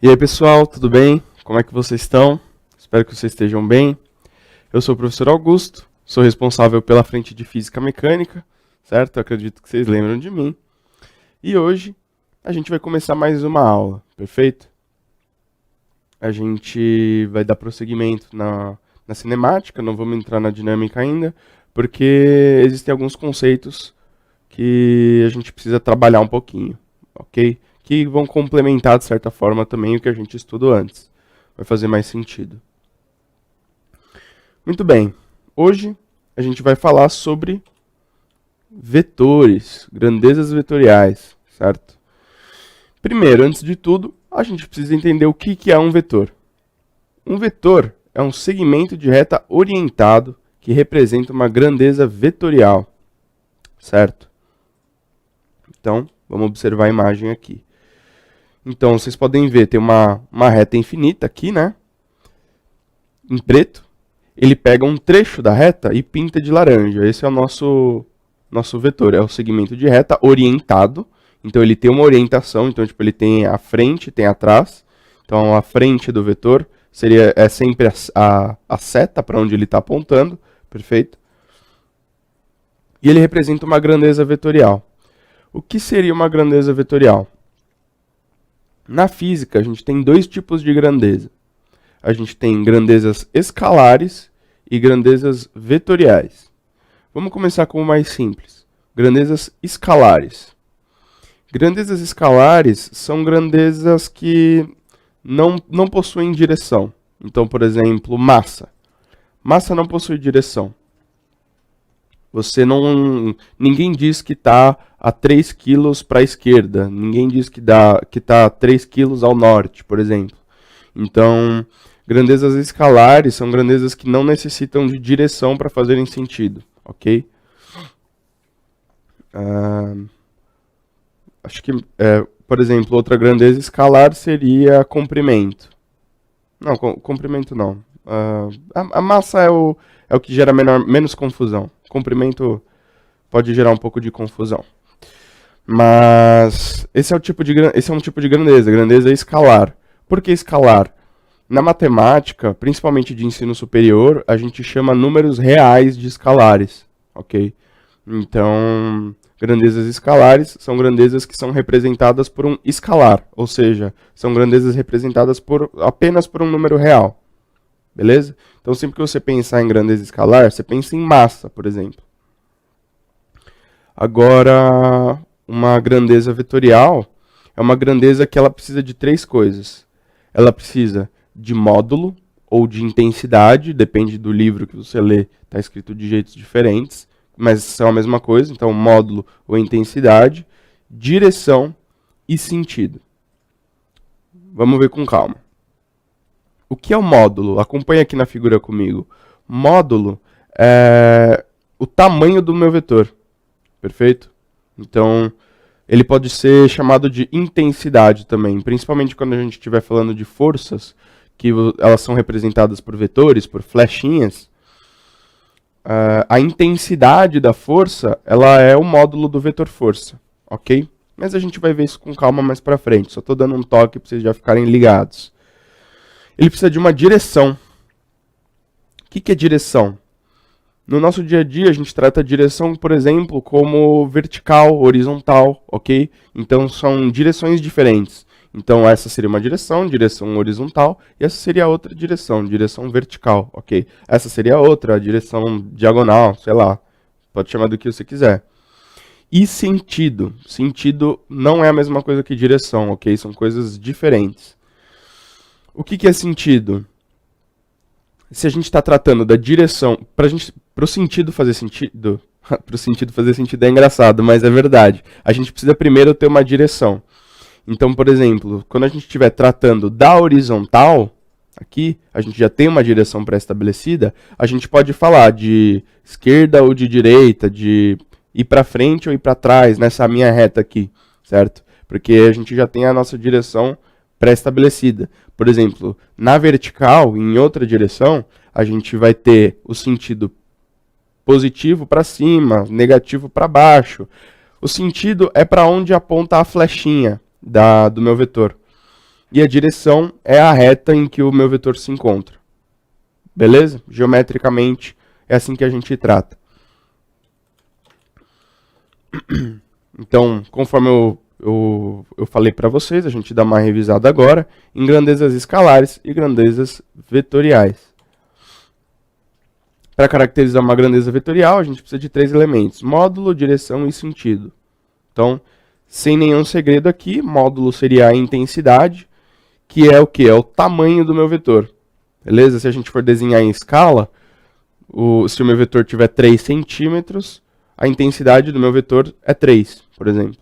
E aí pessoal, tudo bem? Como é que vocês estão? Espero que vocês estejam bem. Eu sou o professor Augusto, sou responsável pela frente de Física Mecânica, certo? Eu acredito que vocês lembram de mim. E hoje a gente vai começar mais uma aula, perfeito? A gente vai dar prosseguimento na cinemática, não vamos entrar na dinâmica ainda, porque existem alguns conceitos que a gente precisa trabalhar um pouquinho, ok? Que vão complementar, de certa forma, também o que a gente estudou antes. Vai fazer mais sentido. Muito bem. Hoje a gente vai falar sobre vetores, grandezas vetoriais, certo? Primeiro, antes de tudo, a gente precisa entender o que é um vetor. Um vetor é um segmento de reta orientado que representa uma grandeza vetorial, certo? Então, vamos observar a imagem aqui. Então, vocês podem ver, tem uma reta infinita aqui, né? Em preto. Ele pega um trecho da reta e pinta de laranja. Esse é o nosso vetor. É o segmento de reta orientado. Então, ele tem uma orientação. Então, tipo, ele tem a frente, tem atrás. Então, a frente do vetor é sempre a seta para onde ele está apontando. Perfeito? E ele representa uma grandeza vetorial. O que seria uma grandeza vetorial? Na física, a gente tem dois tipos de grandeza. A gente tem grandezas escalares e grandezas vetoriais. Vamos começar com o mais simples. Grandezas escalares. Grandezas escalares são grandezas que não possuem direção. Então, por exemplo, massa. Massa não possui direção. Ninguém diz que está a 3 kg para a esquerda. Ninguém diz que está a 3 kg ao norte, por exemplo. Então, grandezas escalares são grandezas que não necessitam de direção para fazerem sentido, ok? Acho que, por exemplo, outra grandeza escalar seria comprimento. Não, comprimento não. A massa é o que gera menos confusão. Comprimento pode gerar um pouco de confusão. Mas esse é um tipo de grandeza escalar. Por que escalar? Na matemática, principalmente de ensino superior, a gente chama números reais de escalares, ok? Então, grandezas escalares são grandezas que são representadas por um escalar, ou seja, são grandezas representadas apenas por um número real. Beleza? Então, sempre que você pensar em grandeza escalar, você pensa em massa, por exemplo. Agora, uma grandeza vetorial é uma grandeza que ela precisa de três coisas. Ela precisa de módulo ou de intensidade, depende do livro que você lê, está escrito de jeitos diferentes, mas são a mesma coisa, então módulo ou intensidade, direção e sentido. Vamos ver com calma. O que é o módulo? Acompanha aqui na figura comigo. Módulo é o tamanho do meu vetor. Perfeito? Então, ele pode ser chamado de intensidade também, principalmente quando a gente estiver falando de forças, que elas são representadas por vetores, por flechinhas. A intensidade da força, ela é o módulo do vetor força, ok? Mas a gente vai ver isso com calma mais pra frente, só estou dando um toque para vocês já ficarem ligados. Ele precisa de uma direção. O que é direção? No nosso dia a dia, a gente trata a direção, por exemplo, como vertical, horizontal, ok? Então, são direções diferentes. Então, essa seria uma direção horizontal, e essa seria a outra direção vertical, ok? Essa seria a outra, a direção diagonal, sei lá, pode chamar do que você quiser. E sentido. Sentido não é a mesma coisa que direção, ok? São coisas diferentes. O que é sentido? Se a gente está tratando da direção, para o sentido fazer sentido, para o sentido fazer sentido é engraçado, mas é verdade. A gente precisa primeiro ter uma direção. Então, por exemplo, quando a gente estiver tratando da horizontal, aqui, a gente já tem uma direção pré-estabelecida, a gente pode falar de esquerda ou de direita, de ir para frente ou ir para trás, nessa minha reta aqui, certo? Porque a gente já tem a nossa direção pré-estabelecida. Por exemplo, na vertical, em outra direção, a gente vai ter o sentido positivo para cima, negativo para baixo. O sentido é para onde aponta a flechinha do meu vetor. e a direção é a reta em que o meu vetor se encontra. Beleza? Geometricamente é assim que a gente trata. Então, conforme eu falei para vocês, a gente dá uma revisada agora em grandezas escalares e grandezas vetoriais. Para caracterizar uma grandeza vetorial, a gente precisa de 3 elementos: módulo, direção e sentido. Então, sem nenhum segredo aqui, módulo seria a intensidade, que é o que? É o tamanho do meu vetor. Beleza? Se a gente for desenhar em escala, se o meu vetor tiver 3 centímetros, a intensidade do meu vetor é 3, por exemplo.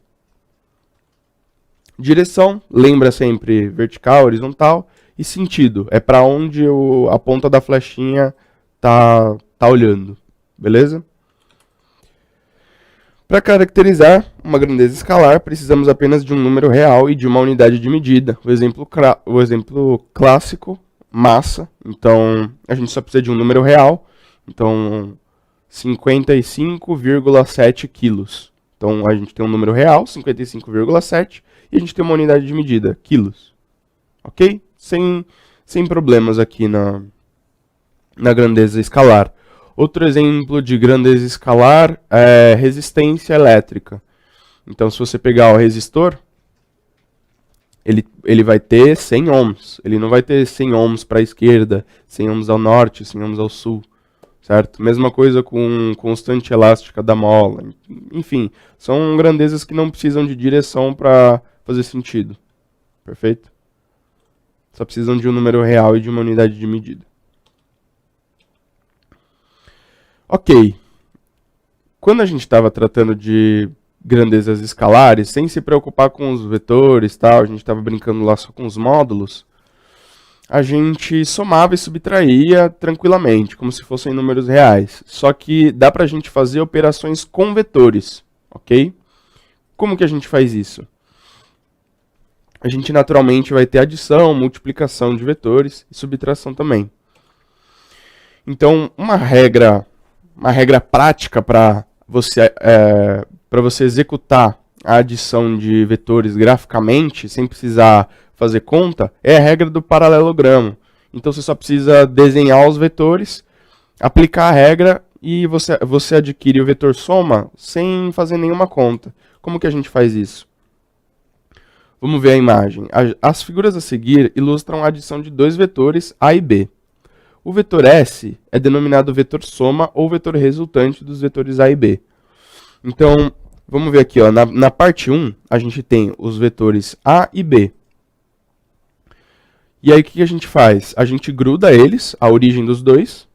Direção, lembra sempre vertical, horizontal. E sentido, é para onde a ponta da flechinha tá olhando. Beleza? Para caracterizar uma grandeza escalar, precisamos apenas de um número real e de uma unidade de medida. O exemplo clássico, massa. Então, a gente só precisa de um número real. Então, 55,7 quilos. Então, a gente tem um número real, 55,7, e a gente tem uma unidade de medida, quilos. Ok? Sem problemas aqui na grandeza escalar. Outro exemplo de grandeza escalar é resistência elétrica. Então, se você pegar o resistor, ele vai ter 100 ohms. Ele não vai ter 100 ohms para a esquerda, 100 ohms ao norte, 100 ohms ao sul. Certo? Mesma coisa com constante elástica da mola. Enfim, são grandezas que não precisam de direção para fazer sentido. Perfeito? Só precisam de um número real e de uma unidade de medida. Ok. Quando a gente estava tratando de grandezas escalares, sem se preocupar com os vetores, tal, a gente estava brincando lá só com os módulos, a gente somava e subtraía tranquilamente, como se fossem números reais. Só que dá para a gente fazer operações com vetores, ok? Como que a gente faz isso? A gente naturalmente vai ter adição, multiplicação de vetores e subtração também. Então, uma regra prática para você executar a adição de vetores graficamente, sem precisar fazer conta, é a regra do paralelogramo. Então você só precisa desenhar os vetores, aplicar a regra e você adquire o vetor soma sem fazer nenhuma conta. Como que a gente faz isso? Vamos ver a imagem. As figuras a seguir ilustram a adição de dois vetores A e B. O vetor S é denominado vetor soma ou vetor resultante dos vetores A e B. Então, vamos ver aqui, ó, na parte 1, a gente tem os vetores A e B. E aí o que a gente faz? A gente gruda eles, a origem dos dois,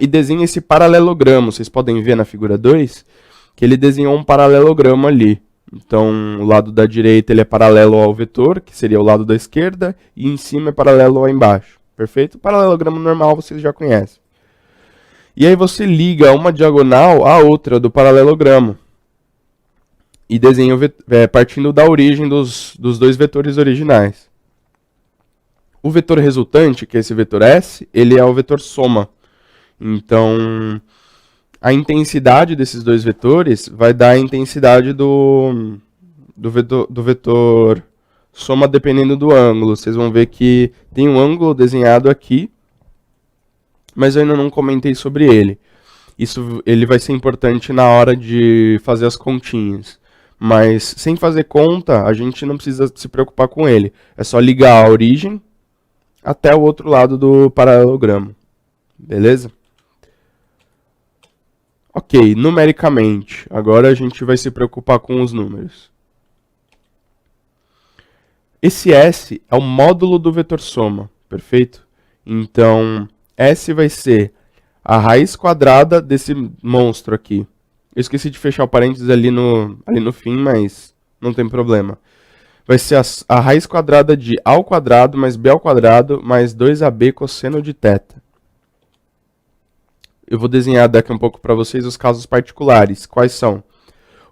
e desenha esse paralelogramo. Vocês podem ver na figura 2 que ele desenhou um paralelogramo ali. Então, o lado da direita ele é paralelo ao vetor, que seria o lado da esquerda, e em cima é paralelo ao embaixo. Perfeito? O paralelogramo normal vocês já conhecem. E aí você liga uma diagonal à outra do paralelogramo. E desenha partindo da origem dos dois vetores originais. O vetor resultante, que é esse vetor S, ele é o vetor soma. Então, a intensidade desses dois vetores vai dar a intensidade do vetor soma dependendo do ângulo. Vocês vão ver que tem um ângulo desenhado aqui, mas eu ainda não comentei sobre ele. Ele vai ser importante na hora de fazer as continhas. Mas sem fazer conta, a gente não precisa se preocupar com ele. É só ligar a origem até o outro lado do paralelogramo. Beleza? Ok, numericamente. Agora a gente vai se preocupar com os números. Esse S é o módulo do vetor soma, perfeito? Então, S vai ser a raiz quadrada desse monstro aqui. Eu esqueci de fechar o parênteses ali no fim, mas não tem problema. Vai ser a raiz quadrada de A ao quadrado mais B ao quadrado mais 2AB cosseno de θ. Eu vou desenhar daqui a um pouco para vocês os casos particulares. Quais são?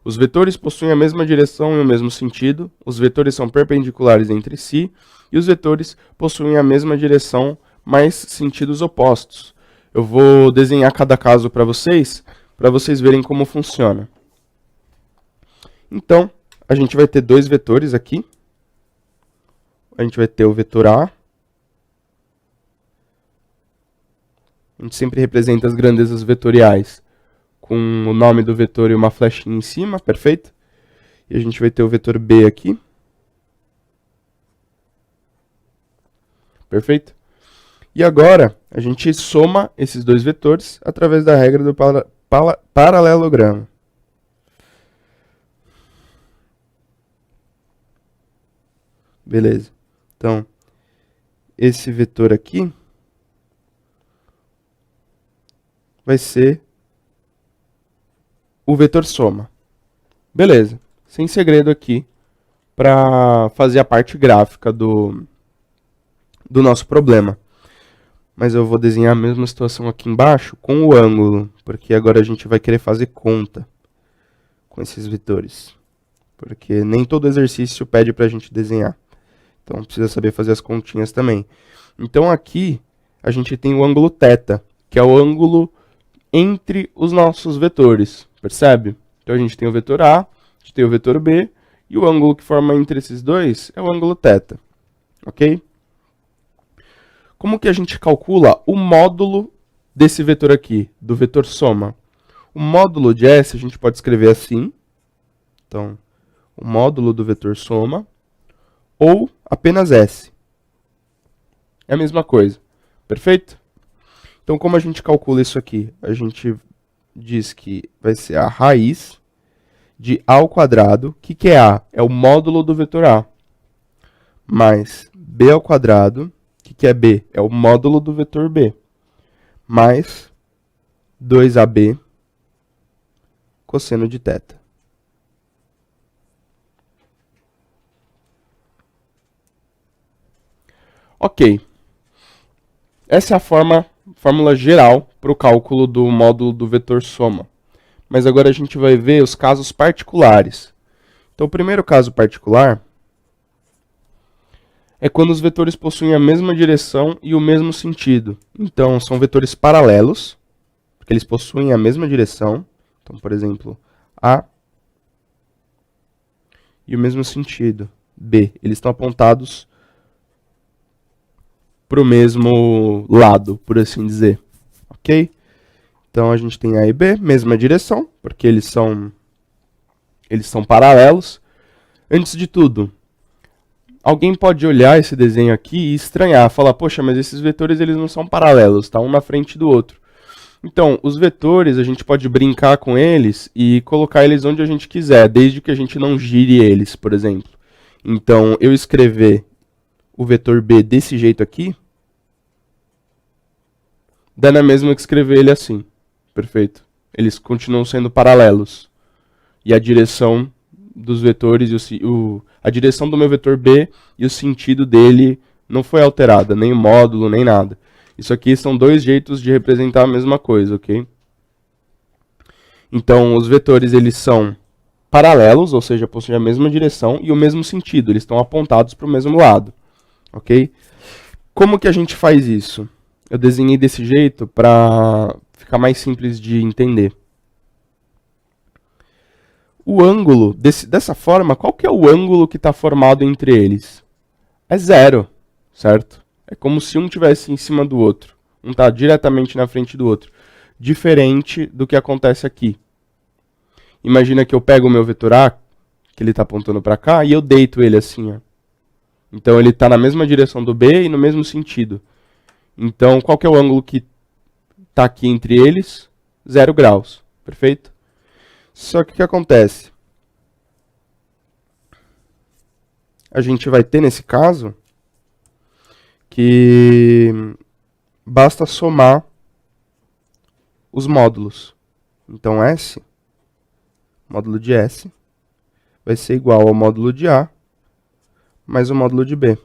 Os vetores possuem a mesma direção e o mesmo sentido, os vetores são perpendiculares entre si, e os vetores possuem a mesma direção, mas sentidos opostos. Eu vou desenhar cada caso para vocês verem como funciona. Então, a gente vai ter dois vetores aqui. a gente vai ter o vetor A. A gente sempre representa as grandezas vetoriais com o nome do vetor e uma flechinha em cima, perfeito? E a gente vai ter o vetor B aqui. Perfeito? E agora, a gente soma esses dois vetores através da regra do paralelogramo. Beleza. Então, esse vetor aqui vai ser o vetor soma. Beleza. Sem segredo aqui para fazer a parte gráfica do nosso problema. Mas eu vou desenhar a mesma situação aqui embaixo com o ângulo, porque agora a gente vai querer fazer conta com esses vetores. Porque nem todo exercício pede para a gente desenhar. Então precisa saber fazer as continhas também. Então aqui a gente tem o ângulo θ, que é o ângulo entre os nossos vetores, percebe? Então a gente tem o vetor A, a gente tem o vetor B, e o ângulo que forma entre esses dois é o ângulo θ, ok? Como que a gente calcula o módulo desse vetor aqui, do vetor soma? O módulo de S a gente pode escrever assim, então, o módulo do vetor soma, ou apenas S. É a mesma coisa, perfeito? Então, como a gente calcula isso aqui? A gente diz que vai ser a raiz de A ao quadrado. O que é A? É o módulo do vetor A. Mais B ao quadrado. O que é B? É o módulo do vetor B. Mais 2AB cosseno de θ. Ok. Essa é a fórmula geral para o cálculo do módulo do vetor soma. Mas agora a gente vai ver os casos particulares. Então, o primeiro caso particular é quando os vetores possuem a mesma direção e o mesmo sentido. Então, são vetores paralelos, porque eles possuem a mesma direção. Então, por exemplo, A e o mesmo sentido, B. Eles estão apontados para o mesmo lado, por assim dizer. Ok? Então, a gente tem A e B, mesma direção, porque eles são paralelos. Antes de tudo, alguém pode olhar esse desenho aqui e estranhar, falar, poxa, mas esses vetores eles não são paralelos, tá? Um na frente do outro. Então, os vetores, a gente pode brincar com eles e colocar eles onde a gente quiser, desde que a gente não gire eles, por exemplo. Então, eu escrever o vetor B desse jeito aqui, dá na mesma que escrever ele assim. Perfeito. Eles continuam sendo paralelos. E a direção dos vetores, a direção do meu vetor B e o sentido dele não foi alterada, nem o módulo, nem nada. Isso aqui são dois jeitos de representar a mesma coisa, ok? Então, os vetores eles são paralelos, ou seja, possuem a mesma direção e o mesmo sentido, eles estão apontados para o mesmo lado, ok? Como que a gente faz isso? Eu desenhei desse jeito para ficar mais simples de entender. O ângulo, dessa forma, qual que é o ângulo que está formado entre eles? É zero, certo? É como se um estivesse em cima do outro. Um está diretamente na frente do outro. Diferente do que acontece aqui. Imagina que eu pego o meu vetor A, que ele está apontando para cá, e eu deito ele assim. Ó. Então ele está na mesma direção do B e no mesmo sentido. Então, qual que é o ângulo que está aqui entre eles? 0 graus, perfeito? Só que o que acontece? A gente vai ter, nesse caso, que basta somar os módulos. Então, S, módulo de S, vai ser igual ao módulo de A, mais o módulo de B.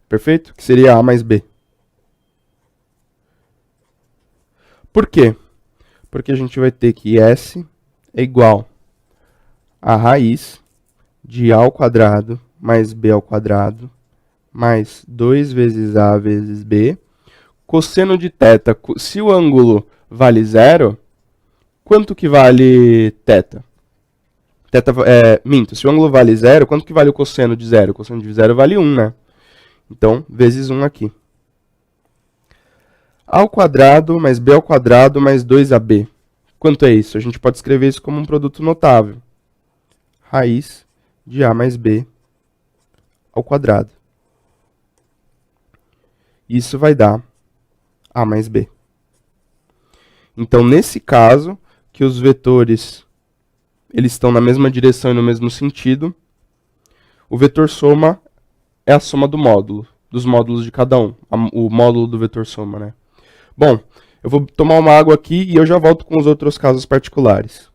Perfeito? Que seria A mais B. Por quê? Porque a gente vai ter que S é igual a raiz de A ao quadrado mais B ao quadrado mais 2 vezes A vezes B. Cosseno de θ, se o ângulo vale 0, quanto que vale θ? Minto, se o ângulo vale 0, quanto que vale o cosseno de 0? O cosseno de 0 vale 1, né? Então, vezes 1 aqui. A ao quadrado mais b ao quadrado mais 2ab. Quanto é isso? A gente pode escrever isso como um produto notável. Raiz de a mais b ao quadrado. Isso vai dar a mais b. Então, nesse caso, que os vetores eles estão na mesma direção e no mesmo sentido, o vetor soma é a soma do módulo, dos módulos de cada um, o módulo do vetor soma, né? Bom, eu vou tomar uma água aqui e eu já volto com os outros casos particulares.